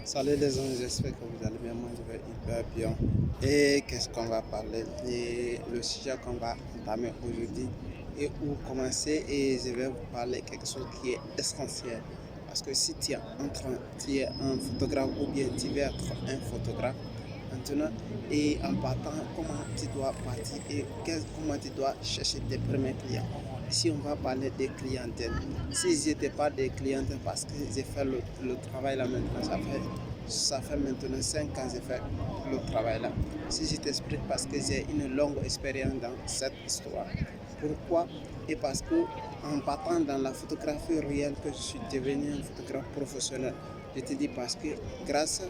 Salut les amis, j'espère que vous allez bien. Moi, je vais hyper bien. Et qu'est-ce qu'on va parler? Et le sujet qu'on va entamer aujourd'hui et où commencer. Et je vais vous parler quelque chose qui est essentiel. Parce que si tu es un photographe ou bien tu veux être un photographe, maintenant, et en partant, comment tu dois partir et comment tu dois chercher tes premiers clients. Ici, on va parler des clientèles. Si je n'étais pas des clientèles, parce que j'ai fait le travail là maintenant, ça fait maintenant 5 ans que j'ai fait le travail là. Si je t'explique, parce que j'ai une longue expérience dans cette histoire. Pourquoi? Et parce que en partant dans la photographie réelle, que je suis devenu un photographe professionnel. Je te dis parce que grâce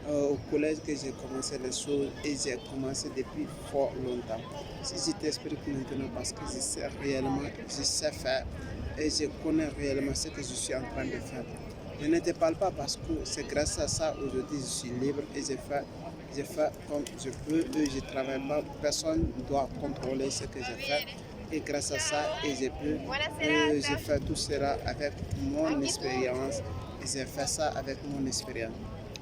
au collège que j'ai commencé les choses et j'ai commencé depuis fort longtemps. Si je t'explique maintenant parce que je sais réellement, je sais faire et je connais réellement ce que je suis en train de faire. Je ne te parle pas parce que c'est grâce à ça aujourd'hui je suis libre et je fais comme je peux et je ne travaille pas. Personne ne doit contrôler ce que je fais. Et grâce à ça, je fais tout cela avec mon expérience et j'ai fait ça avec mon expérience.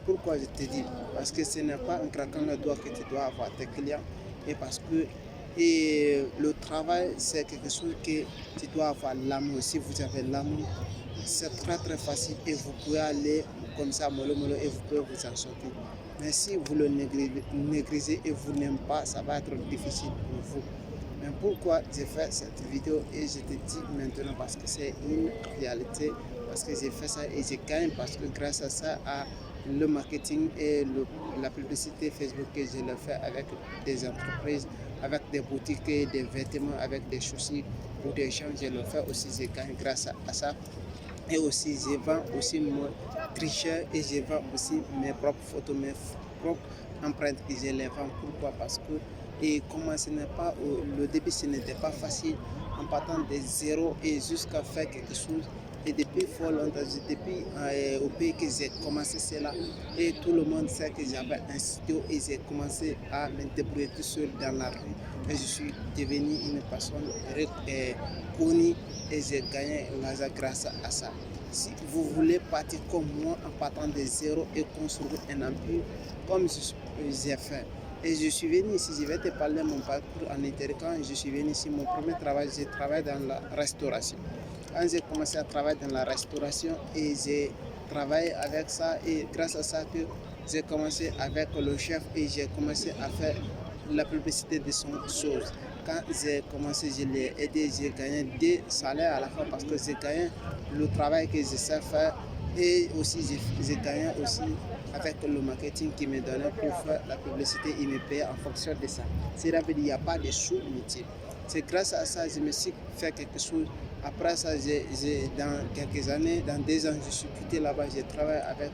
Pourquoi je te dis? Parce que ce n'est pas en craquant le doigt que tu dois avoir tes clients et parce que le travail, c'est quelque chose que tu dois avoir l'amour. Si vous avez l'amour, c'est très très facile et vous pouvez aller comme ça, mollo mollo, et vous pouvez vous en sortir. Mais si vous le négligez et vous n'aimez pas, ça va être difficile pour vous. Mais pourquoi j'ai fait cette vidéo et je te dis maintenant parce que c'est une réalité, parce que j'ai fait ça et je gagne parce que grâce à ça, à le marketing et la publicité Facebook que je le fais avec des entreprises, avec des boutiques et des vêtements, avec des chaussures ou des gens, je le fais aussi, je gagne grâce à ça. Et aussi, je vends aussi mon tricheur et je vends aussi mes propres photos, mes propres empreintes que je les vends. Pourquoi? Parce que et comment ce n'est pas le début, ce n'était pas facile en partant de zéro et jusqu'à faire quelque chose. Et depuis fort longtemps, depuis au pays que j'ai commencé cela, et tout le monde sait que j'avais un studio et j'ai commencé à me débrouiller tout seul dans la rue. Et je suis devenu une personne connue et j'ai gagné l'argent grâce à ça. Si vous voulez partir comme moi en partant de zéro et construire un empire comme j'ai fait, et je suis venu ici, je vais te parler de mon parcours en interne. Quand je suis venu ici, mon premier travail, j'ai travaillé dans la restauration. Quand j'ai commencé à travailler dans la restauration et j'ai travaillé avec ça et grâce à ça que j'ai commencé avec le chef et j'ai commencé à faire la publicité de son chose. Quand j'ai commencé, je l'ai aidé, j'ai gagné 2 salaires à la fin parce que j'ai gagné le travail que je sais faire et aussi j'ai gagné aussi avec le marketing qui me donnait pour faire la publicité, il me payait en fonction de ça. C'est-à-dire qu'il n'y a pas de sous-métier. C'est grâce à ça que je me suis fait quelque chose. Après ça, dans quelques années, dans 2 ans, je suis quitté là-bas, j'ai travaillé avec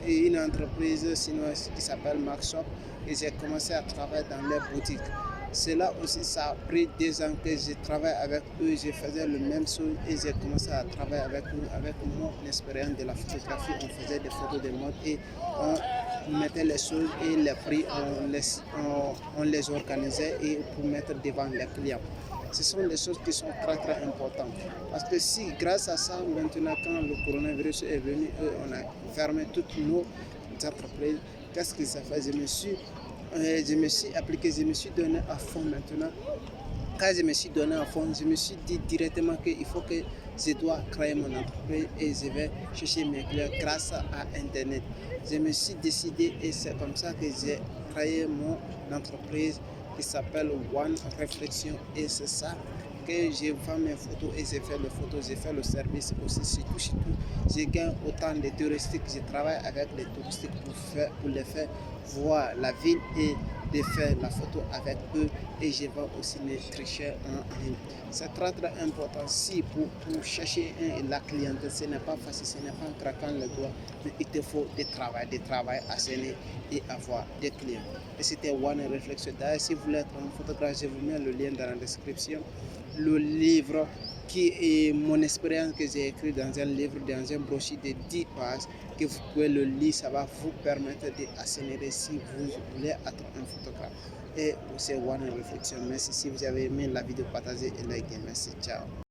une entreprise chinoise qui s'appelle Maxshop et j'ai commencé à travailler dans les boutiques. Cela aussi, ça a pris 2 ans que je travaille avec eux, je faisais le même chose et j'ai commencé à travailler avec eux, avec mon expérience de la photographie. On faisait des photos de mode et on mettait les choses et les prix, on les organisait et pour mettre devant les clients. Ce sont des choses qui sont très très importantes. Parce que si grâce à ça, maintenant quand le coronavirus est venu, on a fermé toutes nos entreprises, qu'est-ce que ça fait? Je me suis appliqué, je me suis donné à fond maintenant. Quand je me suis donné à fond, je me suis dit directement qu'il faut que je dois créer mon entreprise et je vais chercher mes clients grâce à Internet. Je me suis décidé et c'est comme ça que j'ai créé mon entreprise qui s'appelle One Réflexion et c'est ça que je vends mes photos et j'ai fait les photos, j'ai fait le service aussi, surtout. Je gagne autant de touristes, je travaille avec les touristes pour les faire voir la ville et de faire la photo avec eux et je vends aussi mes tricheurs en ligne. C'est très très important si pour chercher la clientèle, ce n'est pas facile, ce n'est pas en craquant le doigt, mais il te faut du travail asséné et avoir des clients. Et c'était One Réflexion. D'ailleurs, si vous voulez être un photographe, je vous mets le lien dans la description. Le livre qui est mon expérience que j'ai écrit dans un livre, dans un brochure de 10 pages, que vous pouvez le lire, ça va vous permettre d'accélérer si vous voulez être un photographe. Et c'est One Réflexion. Merci si vous avez aimé la vidéo, partagez et likez. Merci, ciao.